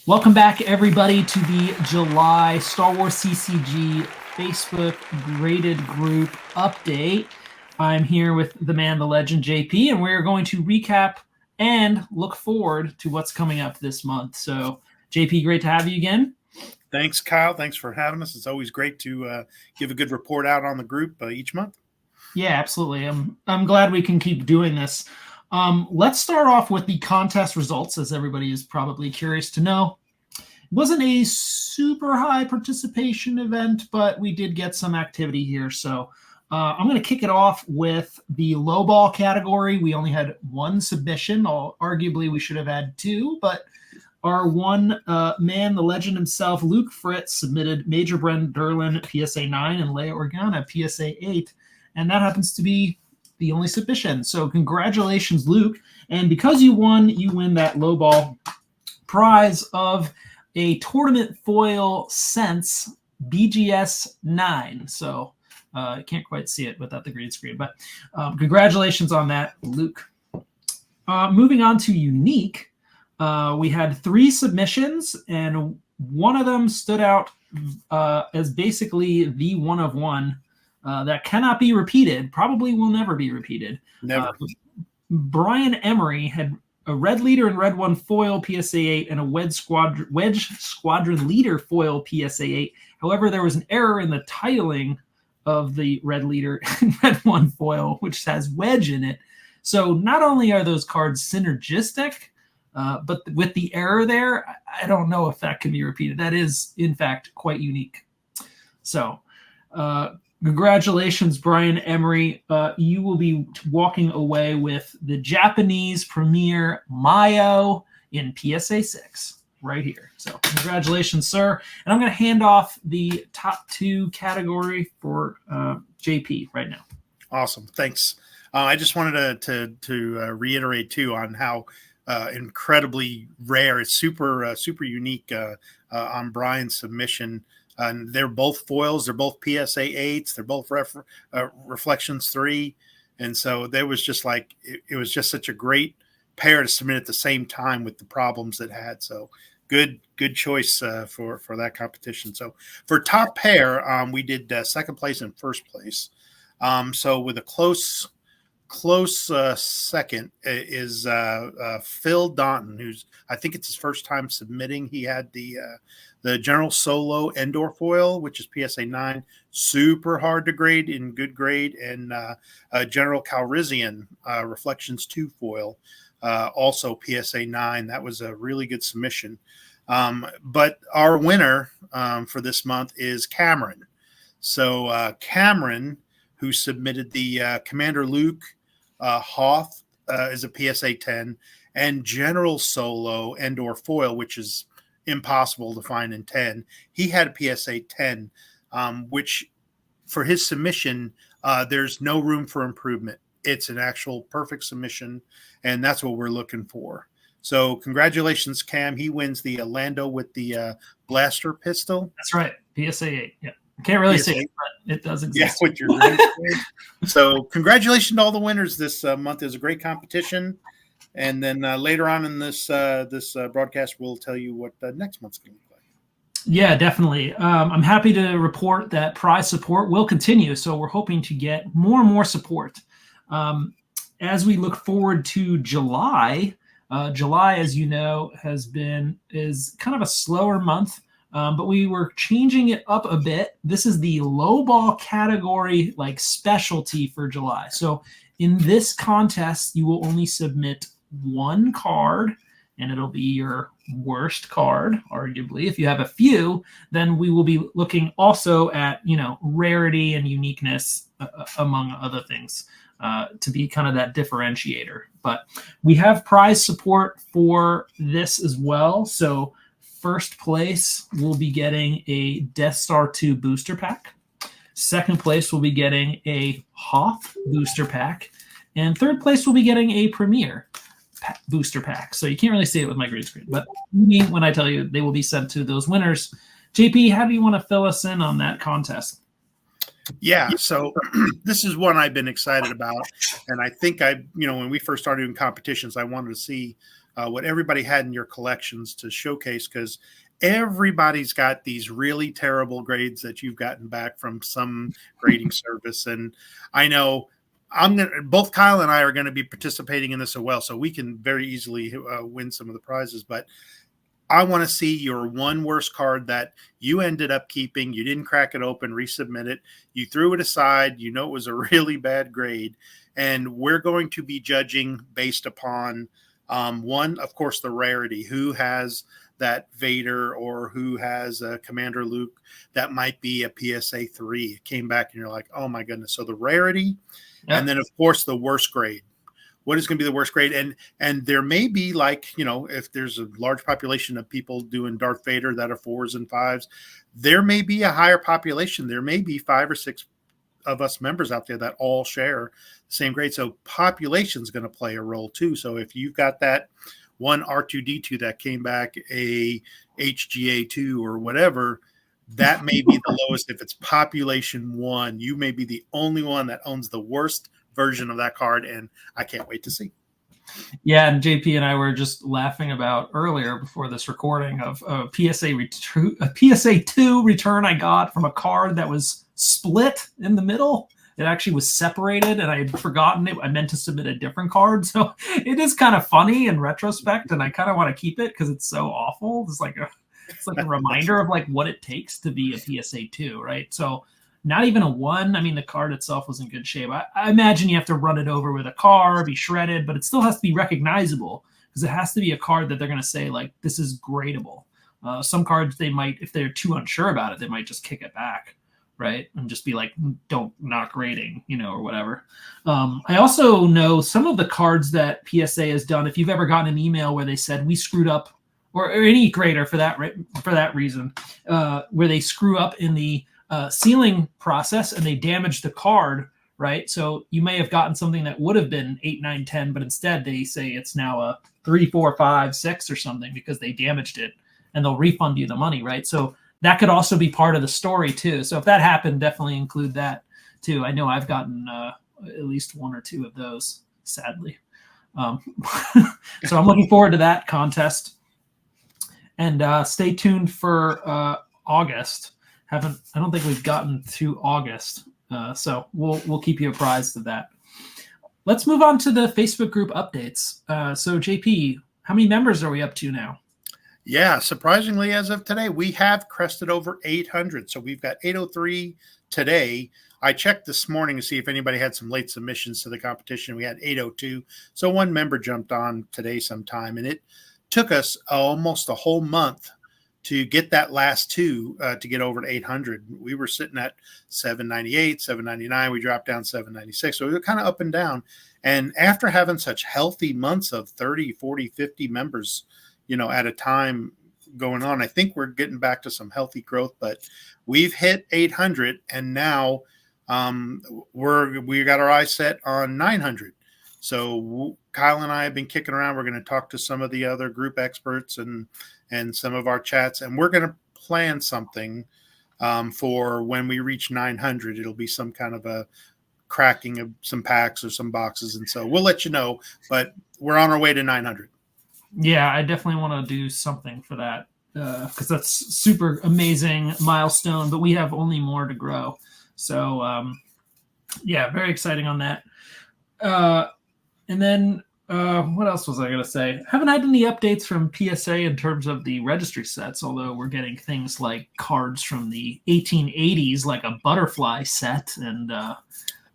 Welcome back, everybody, to the July Star Wars CCG Facebook graded group update. I'm here with the man, the legend, JP, and we're going to recap and look forward to what's coming up this month. So, JP, great to have you again. Thanks, Kyle. Thanks for having us. It's always great to give a good report out on the group each month. Yeah, absolutely. I'm glad we can keep doing this. Let's start off with the contest results, as everybody is probably curious to know. It wasn't a super high participation event, but we did get some activity here. So I'm going to kick it off with the low ball category. We only had one submission. Arguably, we should have had two, but our one man, the legend himself, Luke Fritz, submitted Major Bren Derlin PSA 9 and Leia Organa PSA 8. And that happens to be the only submission. So congratulations, Luke. And because you won, you win that low ball prize of a tournament foil Sense BGS 9. So I can't quite see it without the green screen, but congratulations on that, Luke. Moving on to Unique, we had 3 submissions, and one of them stood out as basically the one of one that cannot be repeated, probably will never be repeated. Never. Brian Emery had a Red Leader and Red One foil PSA 8 and a Wedge Squadron Leader foil PSA 8. However, there was an error in the titling of the Red Leader and Red One foil, which has Wedge in it. So not only are those cards synergistic, but with the error there, I don't know if that can be repeated. That is, in fact, quite unique. So congratulations, Brian Emery. You will be walking away with the Japanese Premier Mayo in PSA 6 right here. So congratulations, sir. And I'm going to hand off the top 2 category for JP right now. Awesome. Thanks. I just wanted to reiterate, too, on how incredibly rare. It's super unique on Brian's submission. And they're both foils. They're both PSA 8s. They're both Reflections 3. And so there was just like it was just such a great pair to submit at the same time with the problems it had. So good choice for that competition. So for top pair, we did second place and first place. So with a close second is Phil Daunton, who's I think it's his first time submitting. He had the General Solo Endor foil, which is PSA 9, super hard to grade in good grade, and General Calrissian Reflections 2 foil, also PSA 9. That was a really good submission. But our winner for this month is Cameron. So Cameron, who submitted the Commander Luke Hoth is a PSA 10, and General Solo Endor foil, which is impossible to find in 10. He had a PSA 10, which for his submission, there's no room for improvement. It's an actual perfect submission, and that's what we're looking for. So congratulations, Cam. He wins the Lando with the blaster pistol. That's right. PSA 8. Yeah. Can't really see it, but it does exist. Yeah, with your so congratulations to all the winners this month. It was a great competition. And then later on in this broadcast, we'll tell you what next month's going to look like. Yeah, definitely. I'm happy to report that prize support will continue. So we're hoping to get more and more support. As we look forward to July, July, as you know, is kind of a slower month. But we were changing it up a bit. This is the low ball category, like specialty for July. So in this contest, you will only submit one card, and it'll be your worst card, arguably. If you have a few, then we will be looking also at, rarity and uniqueness, among other things, to be kind of that differentiator. But we have prize support for this as well. So first place will be getting a Death Star 2 booster pack. Second place will be getting a Hoth booster pack. And third place will be getting a Premier booster pack. So you can't really see it with my green screen, but when I tell you they will be sent to those winners. JP, how do you want to fill us in on that contest? Yeah, so this is one I've been excited about. And I think when we first started doing competitions, I wanted to see what everybody had in your collections to showcase, because everybody's got these really terrible grades that you've gotten back from some grading service. And I know both Kyle and I are going to be participating in this as well, so we can very easily win some of the prizes. But I want to see your one worst card that you ended up keeping. You didn't crack it open, resubmit it. You threw it aside. You know it was a really bad grade. And we're going to be judging based upon one, of course, the rarity. Who has that Vader, or who has Commander Luke that might be a PSA 3? It came back and you're like, oh my goodness. So the rarity, yep. And then of course the worst grade. What is going to be the worst grade? And there may be, like, you know, if there's a large population of people doing Darth Vader that are 4s and 5s, there may be a higher population. There may be 5 or 6 of us members out there that all share the same grade. So population is going to play a role too. So if you've got that one R2D2 that came back a HGA2 or whatever, that may be the lowest. If it's population 1, you may be the only one that owns the worst version of that card, and I can't wait to see. Yeah, and JP and I were just laughing about earlier before this recording of a PSA 2 return I got from a card that was split in the middle. It actually was separated, and I had forgotten it. I meant to submit a different card, so it is kind of funny in retrospect, and I kind of want to keep it because it's so awful. It's like a reminder of like what it takes to be a PSA 2, right? So not even a 1. I mean, the card itself was in good shape. I imagine you have to run it over with a car, be shredded, but it still has to be recognizable because it has to be a card that they're going to say, like, this is gradable. Some cards, they might, if they're too unsure about it, they might just kick it back, right? And just be like, not grading, you know, or whatever. I also know some of the cards that PSA has done, if you've ever gotten an email where they said, we screwed up, or any grader for that reason, where they screw up in the sealing process and they damage the card, right? So you may have gotten something that would have been 8, 9, 10, but instead they say it's now a 3, 4, 5, 6 or something because they damaged it, and they'll refund you the money, right? So that could also be part of the story too. So if that happened, definitely include that too. I know I've gotten at least 1 or 2 of those, sadly. So I'm looking forward to that contest, and stay tuned for August. I don't think we've gotten to August, so we'll keep you apprised of that. Let's move on to the Facebook group updates. So JP, how many members are we up to now? Yeah, surprisingly, as of today, we have crested over 800. So we've got 803 today. I checked this morning to see if anybody had some late submissions to the competition. We had 802. So one member jumped on today sometime, and it took us almost a whole month to get that last 2 to get over to 800. We were sitting at 798, 799. We dropped down 796. So we were kind of up and down. And after having such healthy months of 30, 40, 50 members, you know, at a time going on, I think we're getting back to some healthy growth. But we've hit 800, and now we got our eyes set on 900. So Kyle and I have been kicking around. We're going to talk to some of the other group experts and some of our chats, and we're going to plan something for when we reach 900. It'll be some kind of a cracking of some packs or some boxes, and so we'll let you know. But we're on our way to 900. Yeah, I definitely want to do something for that because that's super amazing milestone. But we have only more to grow, so yeah, very exciting on that. And then what else was I going to say? Haven't had any updates from PSA in terms of the registry sets, although we're getting things like cards from the 1880s, like a butterfly set, and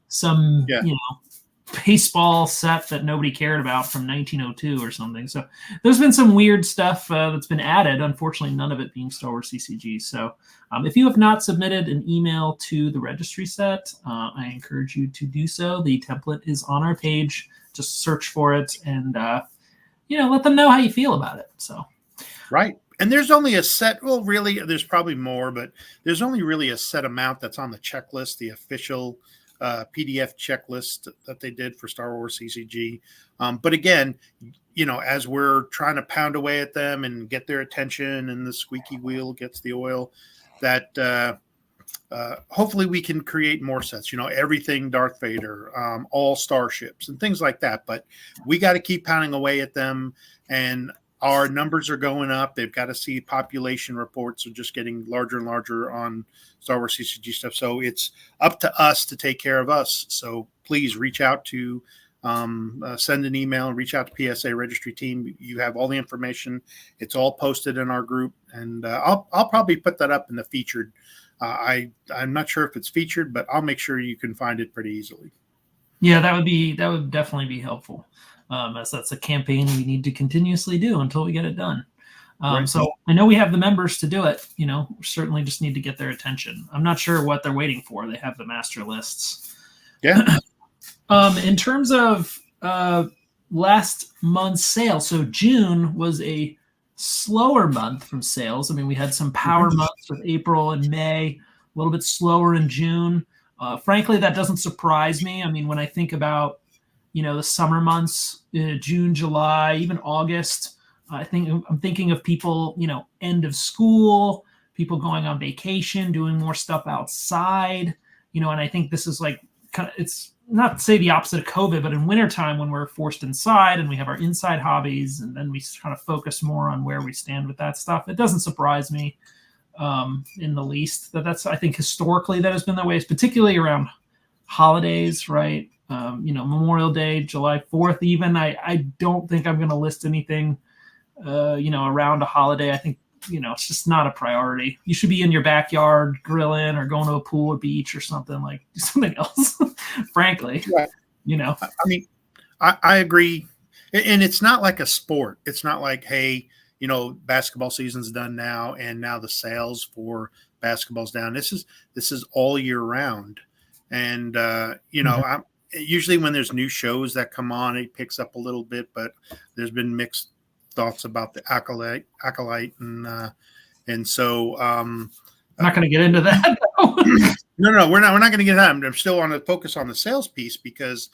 some, you know, baseball set that nobody cared about from 1902 or something. So there's been some weird stuff that's been added. Unfortunately, none of it being Star Wars CCG. So if you have not submitted an email to the registry set, I encourage you to do so. The template is on our page. Just search for it and, let them know how you feel about it. So, right. And there's only a set. Well, really, there's probably more, but there's only really a set amount that's on the checklist, the official PDF checklist that they did for Star Wars CCG. But again, as we're trying to pound away at them and get their attention, and the squeaky wheel gets the oil, that hopefully we can create more sets, everything Darth Vader, all starships and things like that. But we got to keep pounding away at them, and our numbers are going up. They've got to see population reports are just getting larger and larger on Star Wars CCG stuff. So it's up to us to take care of us. So please reach out to send an email and reach out to PSA registry team. You have all the information. It's all posted in our group, and I'll probably put that up in the featured. I'm not sure if it's featured, but I'll make sure you can find it pretty easily. Yeah, that would definitely be helpful, as that's a campaign we need to continuously do until we get it done. Right. So I know we have the members to do it. We certainly just need to get their attention. I'm not sure what they're waiting for. They have the master lists. Yeah. In terms of last month's sales, so June was a slower month from sales. I mean, we had some power months with April and May, a little bit slower in June. Frankly, that doesn't surprise me. I mean, when I think about, the summer months, June, July, even August, I'm thinking of people, end of school, people going on vacation, doing more stuff outside, and I think this is like it's not to say the opposite of COVID, but in wintertime when we're forced inside and we have our inside hobbies, and then we kind of focus more on where we stand with that stuff. It doesn't surprise me in the least that's, I think historically that has been the way, particularly around holidays, right? Memorial Day, July 4th, even. I don't think I'm going to list anything, around a holiday. I think, it's just not a priority. You should be in your backyard grilling or going to a pool or beach or something, like something else, frankly. Right. I mean, I agree. And it's not like a sport. It's not like, hey, basketball season's done now, and now the sales for basketball's down. This is all year round. And, usually when there's new shows that come on, it picks up a little bit, but there's been mixed thoughts about the acolyte and so I'm not going to get into that. No, we're not going to get that. I'm still on to focus on the sales piece, because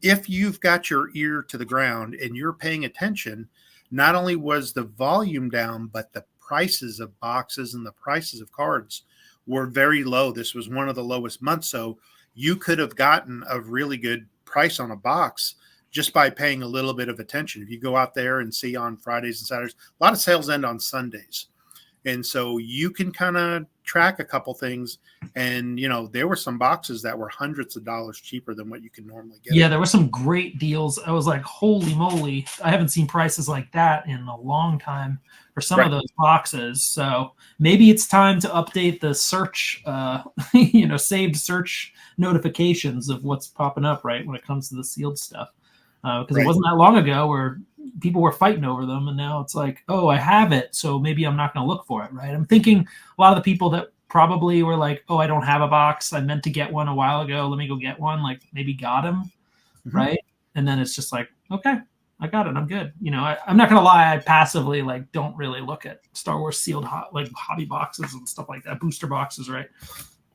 if you've got your ear to the ground and you're paying attention, not only was the volume down, but the prices of boxes and the prices of cards were very low. This was one of the lowest months, so you could have gotten a really good price on a box just by paying a little bit of attention. If you go out there and see on Fridays and Saturdays, a lot of sales end on Sundays. And so you can kind of track a couple things. And, there were some boxes that were hundreds of dollars cheaper than what you can normally get. Yeah, there were some great deals. I was like, holy moly. I haven't seen prices like that in a long time for some of those boxes. So maybe it's time to update the search, saved search notifications of what's popping up, right, when it comes to the sealed stuff. Because it wasn't that long ago where people were fighting over them, and now it's like, oh, I have it, so maybe I'm not going to look for it, right? I'm thinking a lot of the people that probably were like, oh, I don't have a box, I meant to get one a while ago, let me go get one, like maybe got them, right? And then it's just like, okay, I got it, I'm good. I'm not going to lie, I passively don't really look at Star Wars sealed hobby boxes and stuff like that, booster boxes, right?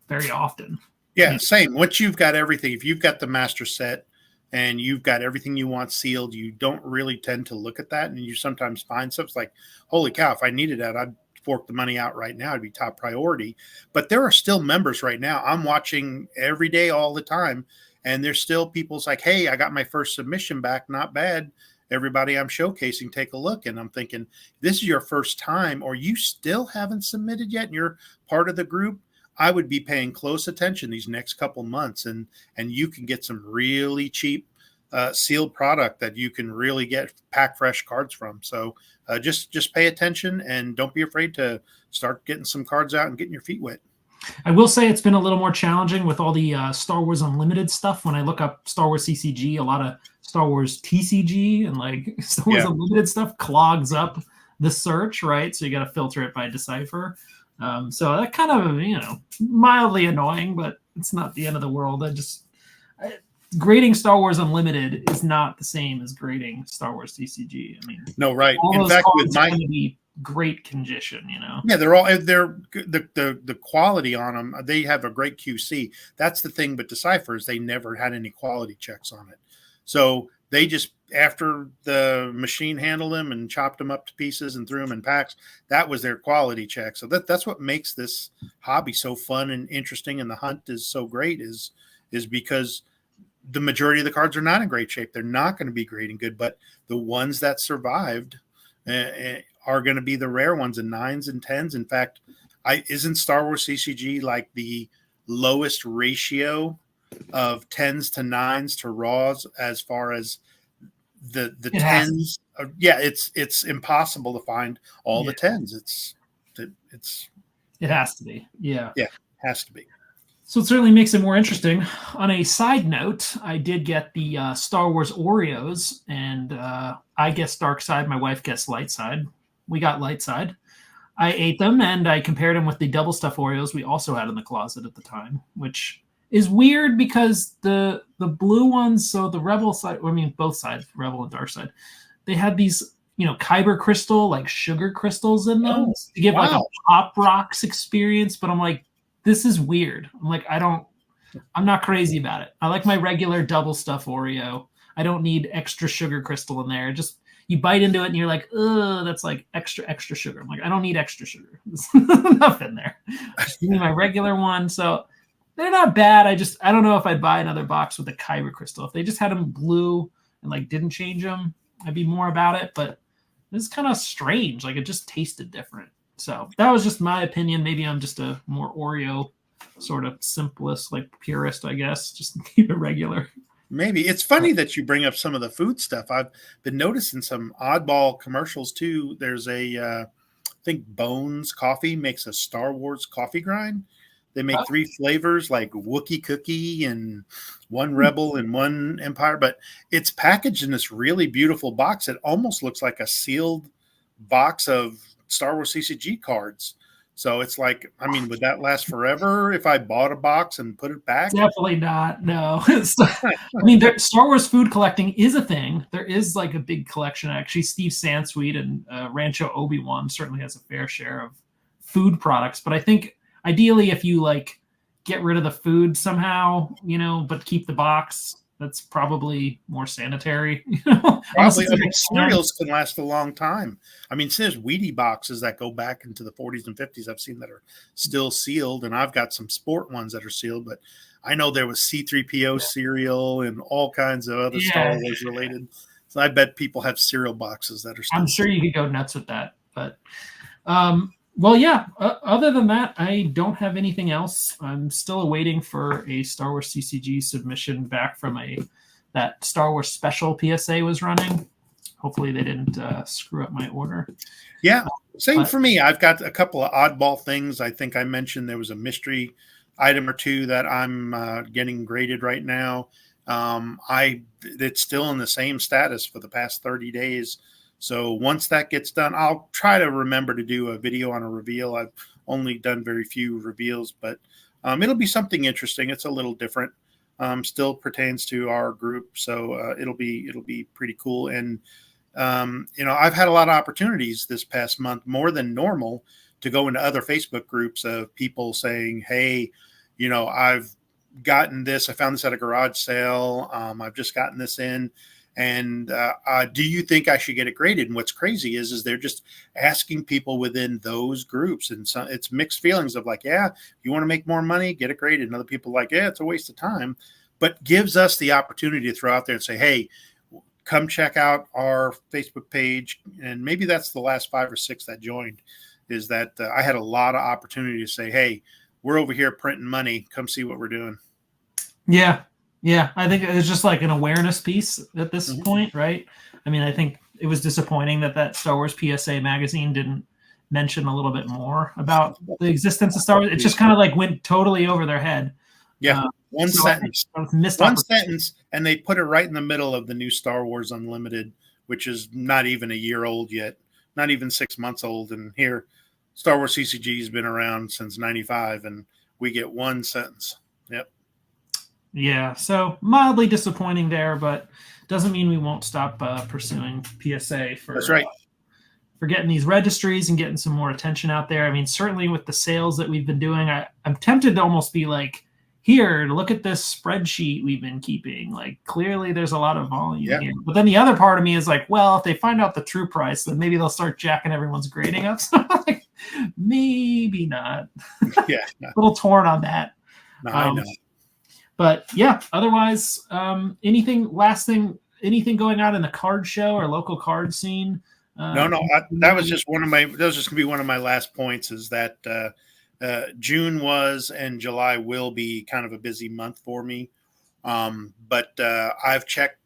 Very often. Yeah, same. Once you've got everything, if you've got the master set, and you've got everything you want sealed, you don't really tend to look at that. And you sometimes find stuff like, holy cow, if I needed that, I'd fork the money out right now. It'd be top priority. But there are still members right now. I'm watching every day, all the time. And there's still people's like, hey, I got my first submission back. Not bad. Everybody I'm showcasing, take a look. And I'm thinking, this is your first time, or you still haven't submitted yet, and you're part of the group. I would be paying close attention these next couple months, and you can get some really cheap sealed product that you can really get pack fresh cards from. So just pay attention, and don't be afraid to start getting some cards out and getting your feet wet. I will say it's been a little more challenging with all the Star Wars Unlimited stuff. When I look up Star Wars CCG, a lot of Star Wars TCG and Star Wars Unlimited stuff clogs up the search, right? So you got to filter it by Decipher. So that kind of, mildly annoying, but it's not the end of the world. Grading Star Wars Unlimited is not the same as grading Star Wars TCG. I mean, no, right. In fact, with my going to be great condition, Yeah, they're the quality on them. They have a great QC. That's the thing, but Decipher is they never had any quality checks on it. So they just, after the machine handled them and chopped them up to pieces and threw them in packs, that was their quality check. So that's what makes this hobby so fun and interesting, and the hunt is so great is because the majority of the cards are not in great shape. They're not going to be great and good, but the ones that survived are going to be the rare ones, in 9s and 10s. In fact, isn't Star Wars CCG like the lowest ratio of 10s to 9s to raws as far as the 10s? Yeah, it's impossible to find all the 10s. It has to be. Yeah, has to be. So it certainly makes it more interesting. On a side note, I did get the Star Wars Oreos, and I guessed dark side. My wife guessed light side. We got light side. I ate them, and I compared them with the double stuff Oreos we also had in the closet at the time, which is weird because the blue ones, so the Rebel side, I mean both sides, Rebel and dark side, they had these, Kyber crystal, like sugar crystals in them to give like a Pop Rocks experience. But I'm like, this is weird. I'm like, I'm not crazy about it. I like my regular double stuff Oreo. I don't need extra sugar crystal in there. Just, you bite into it and you're like, ugh, that's like extra sugar. I'm like, I don't need extra sugar. There's enough in there. Just give me my regular one. So they're not bad. I don't know if I'd buy another box with a Kyber crystal. If they just had them blue and like didn't change them, I'd be more about it. But it's kind of strange. Like, it just tasted different. So that was just my opinion. Maybe I'm just a more Oreo sort of simplest, like purist, I guess. Just keep it regular. Maybe. It's funny that you bring up some of the food stuff. I've been noticing some oddball commercials too. There's I think Bones Coffee makes a Star Wars coffee grind. They make 3 flavors, like Wookiee cookie and one Rebel and one Empire, but it's packaged in this really beautiful box. It almost looks like a sealed box of Star Wars CCG cards. So it's like, I mean, would that last forever if I bought a box and put it back? Definitely not. No. I mean, Star Wars food collecting is a thing. There is like a big collection. Actually, Steve Sansweet and Rancho Obi-Wan certainly has a fair share of food products. But I think ideally, if you like get rid of the food somehow, but keep the box, that's probably more sanitary. Probably. I mean, cereals can last a long time. I mean, there's Wheatie boxes that go back into the 40s and 50s I've seen that are still sealed, and I've got some sport ones that are sealed, but I know there was C-3PO cereal and all kinds of other Star Wars related. So I bet people have cereal boxes that are still I'm sure you could go nuts with that. But well, yeah, other than that, I don't have anything else. I'm still awaiting for a Star Wars CCG submission back from that Star Wars special PSA was running. Hopefully they didn't screw up my order. Yeah, same for me. I've got a couple of oddball things. I think I mentioned there was a mystery item or two that I'm getting graded right now. It's still in the same status for the past 30 days. So once that gets done, I'll try to remember to do a video on a reveal. I've only done very few reveals, but it'll be something interesting. It's a little different. Still pertains to our group, so it'll be pretty cool. And I've had a lot of opportunities this past month, more than normal, to go into other Facebook groups of people saying, "Hey, I've gotten this. I found this at a garage sale. I've just gotten this in." And do you think I should get it graded? And what's crazy is they're just asking people within those groups. And so it's mixed feelings of like, yeah, you want to make more money, get it graded. And other people like, yeah, it's a waste of time, but gives us the opportunity to throw out there and say, hey, come check out our Facebook page. And maybe that's the last 5 or 6 that joined, is that I had a lot of opportunity to say, hey, we're over here printing money. Come see what we're doing. Yeah. Yeah, I think it's just like an awareness piece at this point, right? I mean, I think it was disappointing that Star Wars PSA magazine didn't mention a little bit more about the existence of Star Wars. It just kind of like went totally over their head. Yeah, one sentence, and they put it right in the middle of the new Star Wars Unlimited, which is not even a year old yet, not even 6 months old. And here, Star Wars CCG has been around since '95, and we get one sentence. Yep. Yeah, so mildly disappointing there, but doesn't mean we won't stop pursuing PSA for That's right. For getting these registries and getting some more attention out there. I mean, certainly with the sales that we've been doing, I'm tempted to almost be like, here, look at this spreadsheet we've been keeping. Like, clearly there's a lot of volume Yeah. here. But then the other part of me is like, well, if they find out the true price, then maybe they'll start jacking everyone's grading up. So like, maybe not. Yeah. A little torn on that. No, I know. But yeah, otherwise, anything going on in the card show or local card scene? No, that was just that was just gonna be one of my last points, is that June was and July will be kind of a busy month for me. But I've checked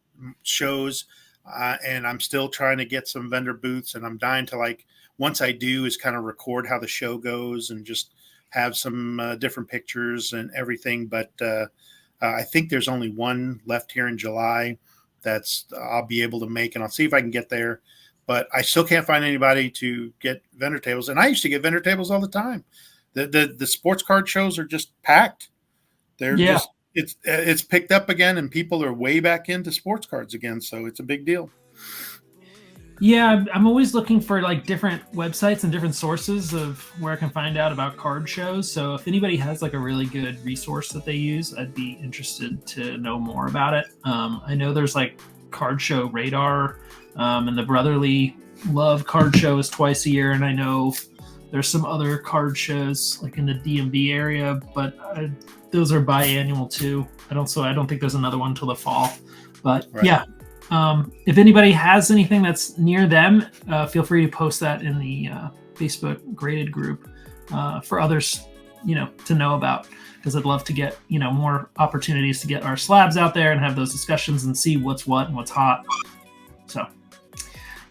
shows and I'm still trying to get some vendor booths, and I'm dying to, like, once I do, is kind of record how the show goes and just have some different pictures and everything. But I think there's only one left here in July that's I'll be able to make, and I'll see if I can get there. But I still can't find anybody to get vendor tables. And I used to get vendor tables all the time. The sports card shows are just packed. They're just it's picked up again, and people are way back into sports cards again. So it's a big deal. Yeah, I'm always looking for like different websites and different sources of where I can find out about card shows. So if anybody has like a really good resource that they use, I'd be interested to know more about it. I know there's like Card Show Radar, and the Brotherly Love Card Show is twice a year, and I know there's some other card shows like in the DMV area, but those are biannual too. I don't think there's another one until the fall. But yeah. If anybody has anything that's near them, feel free to post that in the Facebook graded group for others, to know about, because I'd love to get, more opportunities to get our slabs out there and have those discussions and see what's what and what's hot. So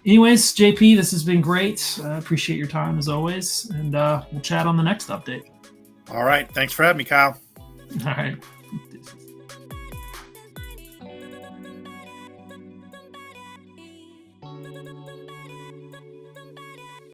anyways, JP, this has been great. I appreciate your time as always, and we'll chat on the next update. All right. Thanks for having me, Kyle. All right.